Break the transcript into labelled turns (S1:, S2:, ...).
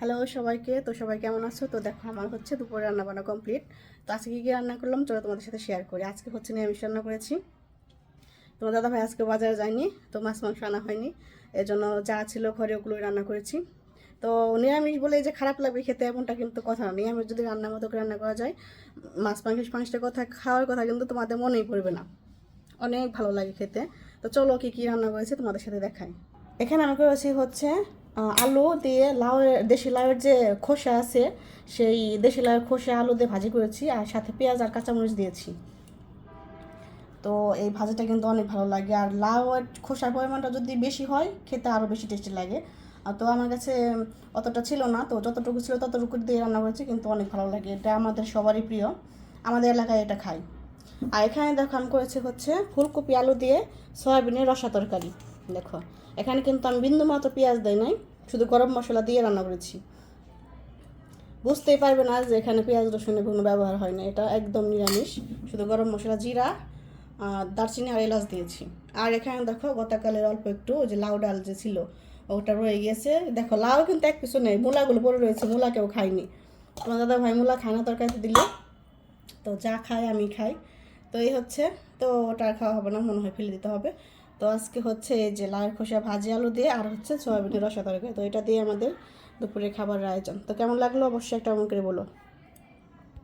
S1: Hello সবাইকে, তো সবাই কেমন আছো? তো দেখো আমার হচ্ছে দুপুরে রান্না বান্না কমপ্লিট। তো আজকে কী রান্না করলাম চলো তোমাদের সাথে শেয়ার করি। আজকে হচ্ছে নিরামিষ রান্না করেছি। তোমার দাদা ভাই আজকে বাজারে যায়নি, তো মাছ মাংস আনা হয়নি, এই জন্য যা ছিল ঘরে ওগুলোই রান্না করেছি। তো নিরামিষ বলে যে খারাপ লাগবে খেতে এমনটা কিন্তু কথা না। নিরামিষ যদি রান্নার মতো করে রান্না করা যায়, মাছ মাংসের কথা খাওয়ার কথা কিন্তু তোমাদের মনেই পড়বে না, অনেক ভালো লাগে খেতে। তো চলো কী কী রান্না করেছি তোমাদের সাথে দেখাই। এখানে আমি করেছি হচ্ছে আলু দিয়ে লাউয়ের, দেশি লাউয়ের যে খোসা আছে, সেই দেশি লাউয়ের খোসা আলু দিয়ে ভাজি করেছি, আর সাথে পেঁয়াজ আর কাঁচামরিচ দিয়েছি। তো এই ভাজিটা কিন্তু অনেক ভালো লাগে, আর লাউয়ের খোসার পরিমাণটা যদি বেশি হয় খেতে আরও বেশি টেস্টি লাগে। তো আমার কাছে অতটা ছিল না, তো যতটুকু ছিল ততটুকু দিয়ে রান্না করেছি, কিন্তু অনেক ভালো লাগে। এটা আমাদের সবারই প্রিয়, আমাদের এলাকায় এটা খাই। আর এখানে দেখো আমি করেছি হচ্ছে ফুলকপি আলু দিয়ে সয়াবিনের রসা তরকারি। দেখো এখানে কিন্তু আমি বিন্দু মাত্র পেঁয়াজ দেই নাই, শুধু গরম মশলা দিয়ে রান্না করেছি। বুঝতেই পারবে না যে এখানে পেঁয়াজ রসুনের কোনো ব্যবহার হয় না, এটা একদম নিরামিষ। শুধু গরম মশলা, জিরা, দারচিনি আর এলাচ দিয়েছি। আর এখানে দেখো গতকালের অল্প একটু যে লাউ ডাল যে ছিল ওটা রয়ে গিয়েছে। দেখো লাউ কিন্তু এক কিছু নেই, মূলাগুলো পড়ে রয়েছে, মূলা কেউ খাইনি। তোমার দাদা ভাই মূলা খায় না তরকারিতে দিলে, তো যা খাই আমি খাই। তো এই হচ্ছে, তো ওটা আর খাওয়া হবে না, মনে হয় ফেলে দিতে হবে। তো আজকে হচ্ছে এই যে লাউয়ের খোসা ভাজি আলু দিয়ে, আর হচ্ছে সয়াবিনের রসা তরকারি, তো এটা দিয়ে আমাদের দুপুরে খাবারের আয়োজন। তো কেমন লাগলো অবশ্যই একটা মন করে বলো।